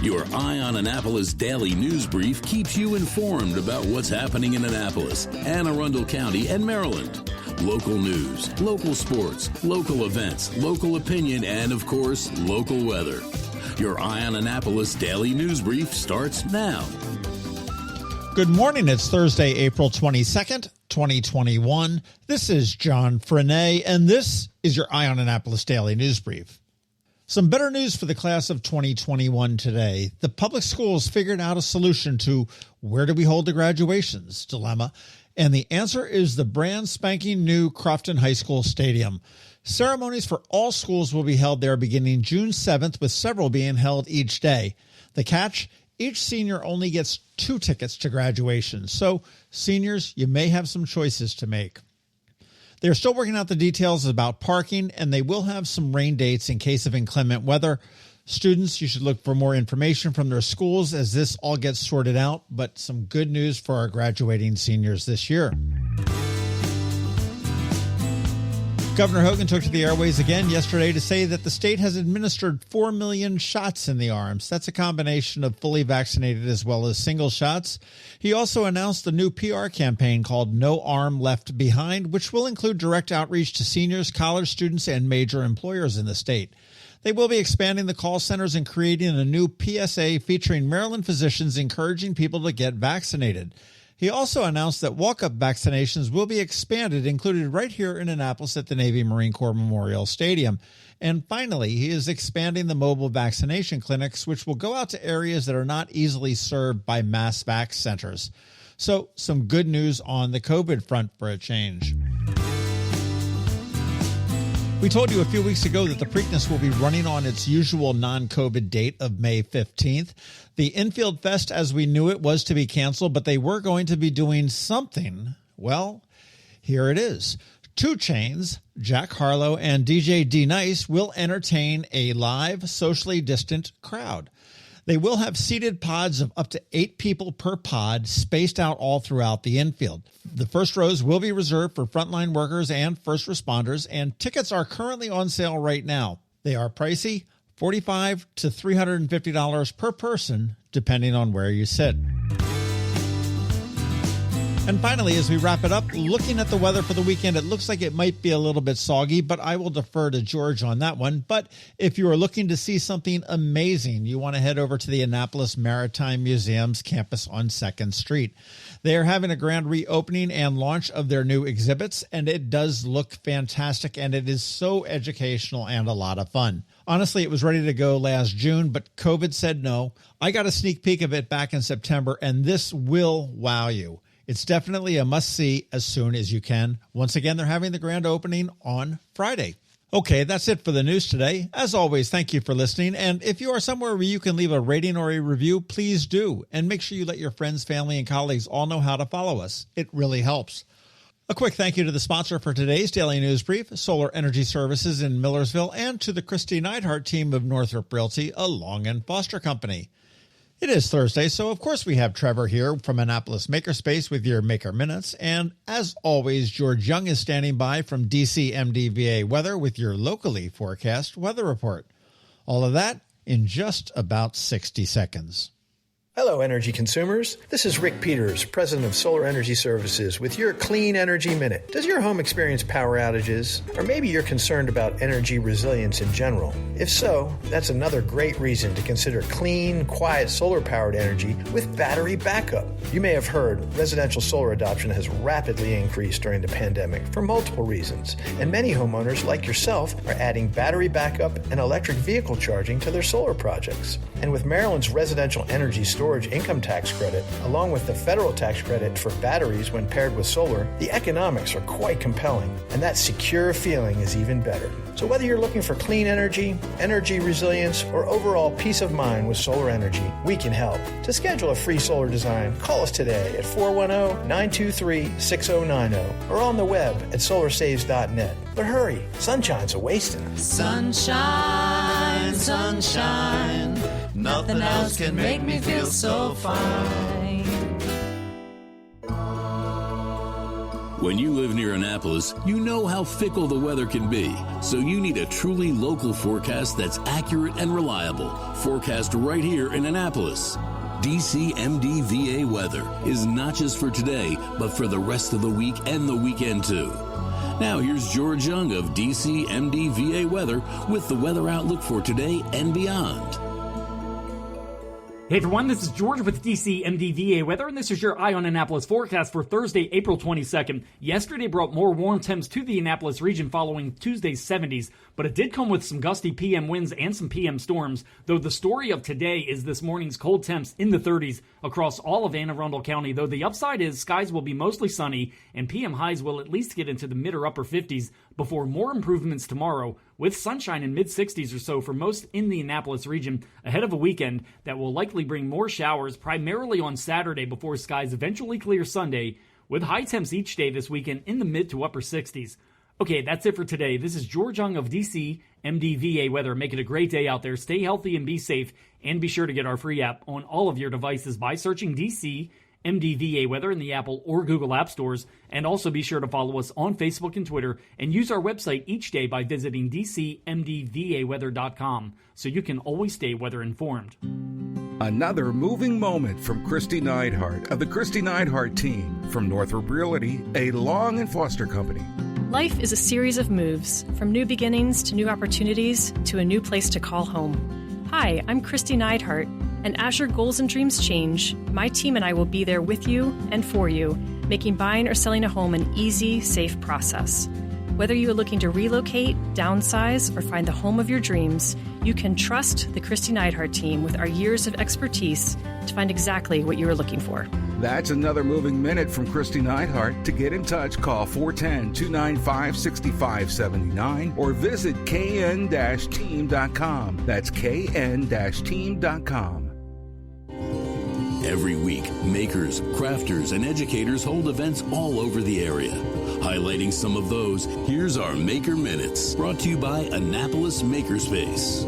Your Eye on Annapolis daily news brief keeps you informed about what's happening in Annapolis and Arundel County and Maryland. Local news, local sports, local events, local opinion, and, of course, local weather. Your Eye on Annapolis daily news brief starts now. Good morning. It's Thursday, April 22nd, 2021. This is John Frenaye, and this is your Eye on Annapolis daily news brief. Some better news for the class of 2021 today. The public schools figured out a solution to where do we hold the graduations dilemma, and the answer is the brand spanking new Crofton High School stadium. Ceremonies for all schools will be held there beginning June 7th, with several being held each day. The catch? Each senior only gets 2 tickets to graduation, so seniors, you may have some choices to make. They're still working out the details about parking, and they will have some rain dates in case of inclement weather. Students, you should look for more information from their schools as this all gets sorted out, but some good news for our graduating seniors this year. Governor Hogan took to the airways again yesterday to say that the state has administered 4 million shots in the arms. That's a combination of fully vaccinated as well as single shots. He also announced a new PR campaign called No Arm Left Behind, which will include direct outreach to seniors, college students, and major employers in the state. They will be expanding the call centers and creating a new PSA featuring Maryland physicians encouraging people to get vaccinated. He also announced that walk-up vaccinations will be expanded, included right here in Annapolis at the Navy Marine Corps Memorial Stadium. And finally, he is expanding the mobile vaccination clinics, which will go out to areas that are not easily served by mass vac centers. So some good news on the COVID front for a change. We told you a few weeks ago that the Preakness will be running on its usual non-COVID date of May 15th. The Infield Fest, as we knew it, was to be canceled, but they were going to be doing something. Well, here it is. 2 Chainz, Jack Harlow, and DJ D-Nice will entertain a live, socially distant crowd. They will have seated pods of up to 8 people per pod spaced out all throughout the infield. The first rows will be reserved for frontline workers and first responders, and tickets are currently on sale right now. They are pricey, $45 to $350 per person, depending on where you sit. And finally, as we wrap it up, looking at the weather for the weekend, it looks like it might be a little bit soggy, but I will defer to George on that one. But if you are looking to see something amazing, you want to head over to the Annapolis Maritime Museum's campus on 2nd Street. They are having a grand reopening and launch of their new exhibits, and it does look fantastic, and it is so educational and a lot of fun. Honestly, it was ready to go last June, but COVID said no. I got a sneak peek of it back in September, and this will wow you. It's definitely a must-see as soon as you can. Once again, they're having the grand opening on Friday. Okay, that's it for the news today. As always, thank you for listening. And if you are somewhere where you can leave a rating or a review, please do. And make sure you let your friends, family, and colleagues all know how to follow us. It really helps. A quick thank you to the sponsor for today's Daily News Brief, Solar Energy Services in Millersville, and to the Kristi Neidhardt Team of Northrop Realty, a Long and Foster company. It is Thursday, so of course we have Trevor here from Annapolis Makerspace with your Maker Minutes. And as always, George Young is standing by from DC MDVA Weather with your locally forecast weather report. All of that in just about 60 seconds. Hello, energy consumers. This is Rick Peters, president of Solar Energy Services, with your Clean Energy Minute. Does your home experience power outages? Or maybe you're concerned about energy resilience in general? If so, that's another great reason to consider clean, quiet solar-powered energy with battery backup. You may have heard residential solar adoption has rapidly increased during the pandemic for multiple reasons, and many homeowners, like yourself, are adding battery backup and electric vehicle charging to their solar projects. And with Maryland's residential energy storage income tax credit, along with the federal tax credit for batteries when paired with solar, the economics are quite compelling, and that secure feeling is even better. So whether you're looking for clean energy, energy resilience, or overall peace of mind with solar energy, we can help. To schedule a free solar design, call us today at 410-923-6090 or on the web at solarsaves.net. But hurry, sunshine's a-wasting. Sunshine, sunshine, nothing else can make me feel so fine. When you live near Annapolis, you know how fickle the weather can be, so you need a truly local forecast that's accurate and reliable. Forecast right here in Annapolis. DCMDVA weather is not just for today, but for the rest of the week and the weekend too. Now here's George Young of DCMDVA weather with the weather outlook for today and beyond. Hey everyone, this is George with DCMDVA weather, and this is your Eye on Annapolis forecast for Thursday, April 22nd. Yesterday brought more warm temps to the Annapolis region following Tuesday's 70s, but it did come with some gusty PM winds and some PM storms, though the story of today is this morning's cold temps in the 30s across all of Arundel County, though the upside is skies will be mostly sunny and PM highs will at least get into the mid or upper 50s before more improvements tomorrow, with sunshine in mid-60s or so for most in the Annapolis region ahead of a weekend that will likely bring more showers primarily on Saturday before skies eventually clear Sunday, with high temps each day this weekend in the mid to upper 60s. Okay, that's it for today. This is George Young of DCMDVA weather. Make it a great day out there. Stay healthy and be safe, and be sure to get our free app on all of your devices by searching DCMDVA weather in the Apple or Google App Stores, and also be sure to follow us on Facebook and Twitter, and use our website each day by visiting DCMDVAweather.com so you can always stay weather informed. Another moving moment from Kristi Neidhardt of the Kristi Neidhardt Team from Northrop Realty, a Long and Foster company. Life is a series of moves, from new beginnings to new opportunities to a new place to call home. Hi, I'm Kristi Neidhardt, and as your goals and dreams change, my team and I will be there with you and for you, making buying or selling a home an easy, safe process. Whether you are looking to relocate, downsize, or find the home of your dreams, you can trust the Kristi Neidhardt Team with our years of expertise to find exactly what you are looking for. That's another moving minute from Kristi Neidhardt. To get in touch, call 410-295-6579 or visit kn-team.com. That's kn-team.com. Every week, makers, crafters, and educators hold events all over the area. Highlighting some of those, here's our Maker Minutes, brought to you by Annapolis Makerspace.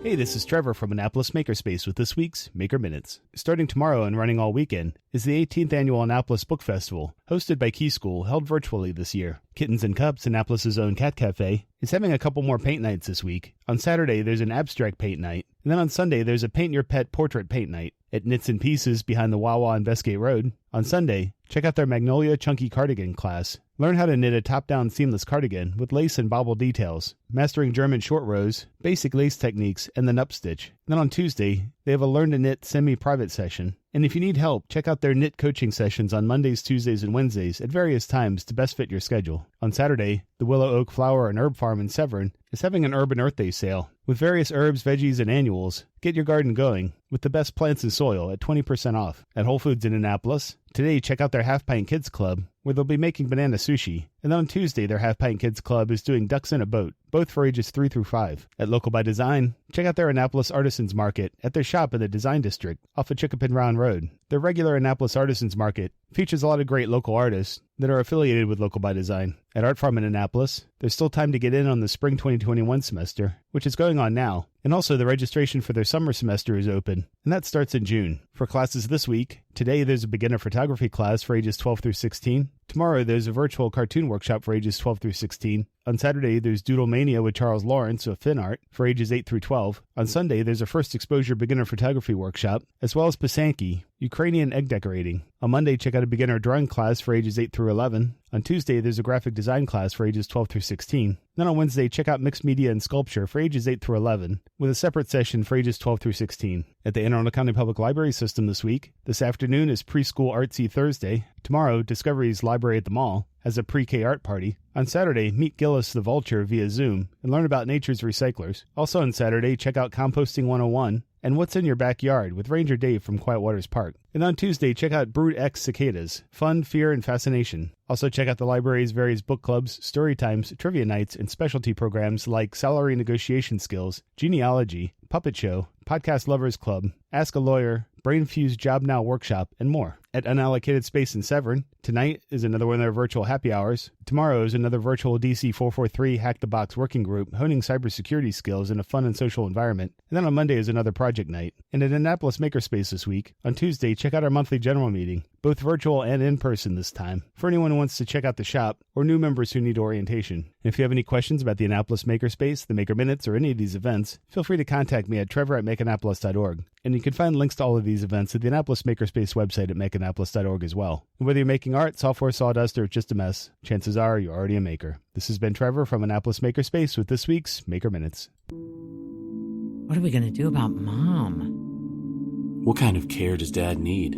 Hey, this is Trevor from Annapolis Makerspace with this week's Maker Minutes. Starting tomorrow and running all weekend is the 18th Annual Annapolis Book Festival, hosted by Key School, held virtually this year. Kittens and Cups, Annapolis' own cat cafe, is having a couple more paint nights this week. On Saturday, there's an abstract paint night, and then on Sunday, there's a Paint Your Pet portrait paint night at Knits and Pieces behind the Wawa on Bestgate Road. On Sunday, check out their Magnolia Chunky Cardigan class. Learn how to knit a top-down seamless cardigan with lace and bobble details, mastering German short rows, basic lace techniques, and the nup stitch. Then on Tuesday, they have a Learn to Knit semi-private session. And if you need help, check out their knit coaching sessions on Mondays, Tuesdays, and Wednesdays at various times to best fit your schedule. On Saturday, the Willow Oak Flower and Herb Farm in Severn is having an Urban Earth Day sale. With various herbs, veggies, and annuals, get your garden going with the best plants and soil at 20% off. At Whole Foods in Annapolis, today check out their Half Pint Kids Club, where they'll be making banana sushi. And then on Tuesday, their Half Pint Kids Club is doing Ducks in a Boat, both for ages 3 through 5. At Local by Design, check out their Annapolis Artisans Market at their shop in the Design District off of Chickapin Round Road. Their regular Annapolis Artisans Market features a lot of great local artists that are affiliated with Local by Design. At Art Farm in Annapolis, there's still time to get in on the spring 2021 semester, which is going on now. And also the registration for their summer semester is open, and that starts in June. For classes this week, today there's a beginner photography class for ages 12 through 16. Tomorrow there's a virtual cartoon workshop for ages 12 through 16. On Saturday, there's Doodle Mania with Charles Lawrence of Fin Art for ages 8 through 12. On Sunday, there's a first exposure beginner photography workshop, as well as Pisanki, Ukrainian egg decorating. On Monday, check out a beginner drawing class for ages 8 through 11. On Tuesday, there's a graphic design class for ages 12 through 16. Then on Wednesday, check out mixed media and sculpture for ages 8 through 11, with a separate session for ages 12 through 16. At the Anne Arundel County Public Library System this week, this afternoon is Preschool Artsy Thursday. Tomorrow, Discovery's Library at the Mall has a pre-K art party. On Saturday, meet Gillis the Vulture via Zoom and learn about nature's recyclers. Also on Saturday, check out Composting 101 and What's in Your Backyard with Ranger Dave from Quiet Waters Park. And on Tuesday, check out Brood X Cicadas, Fun, Fear, and Fascination. Also check out the library's various book clubs, story times, trivia nights, and specialty programs like Salary Negotiation Skills, Genealogy, Puppet Show, Podcast Lovers Club, Ask a Lawyer, Brain Fuse Job Now Workshop, and more. at Unallocated Space in Severn. Tonight is another one of their virtual happy hours. Tomorrow is another virtual DC 443 Hack the Box working group honing cybersecurity skills in a fun and social environment. And then on Monday is another project night. And at Annapolis Makerspace this week, on Tuesday, check out our monthly general meeting, both virtual and in person this time, for anyone who wants to check out the shop or new members who need orientation. And if you have any questions about the Annapolis Makerspace, the Maker Minutes, or any of these events, feel free to contact me at trevor@makeannapolis.org. And you can find links to all of these events at the Annapolis Makerspace website at makeannapolis.org as well. And whether you're making art, software, sawdust, or just a mess, chances are you're already a maker. This has been Trevor from Annapolis Makerspace with this week's Maker Minutes. What are we going to do about Mom? What kind of care does Dad need?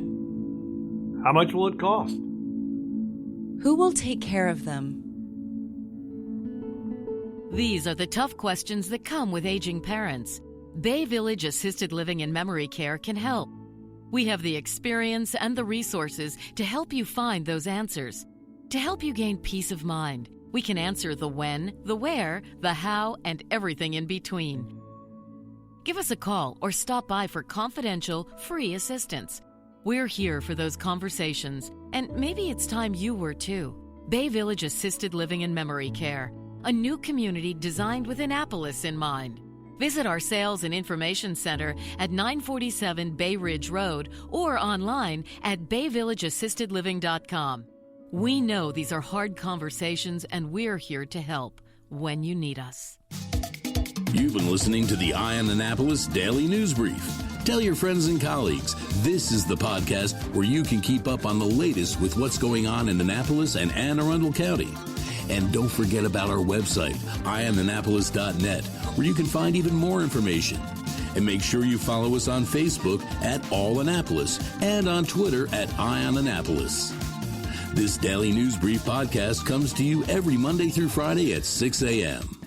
How much will it cost? Who will take care of them? These are the tough questions that come with aging parents. Bay Village Assisted Living and Memory Care can help. We have the experience and the resources to help you find those answers. To help you gain peace of mind, we can answer the when, the where, the how, and everything in between. Give us a call or stop by for confidential, free assistance. We're here for those conversations, and maybe it's time you were too. Bay Village Assisted Living and Memory Care, a new community designed with Annapolis in mind. Visit our Sales and Information Center at 947 Bay Ridge Road or online at bayvillageassistedliving.com. We know these are hard conversations, and we're here to help when you need us. You've been listening to the Eye on Annapolis Daily News Brief. Tell your friends and colleagues, this is the podcast where you can keep up on the latest with what's going on in Annapolis and Anne Arundel County. And don't forget about our website, eyeonannapolis.net, where you can find even more information. And make sure you follow us on Facebook at All Annapolis and on Twitter at Eye on Annapolis. This Daily News Brief podcast comes to you every Monday through Friday at 6 a.m.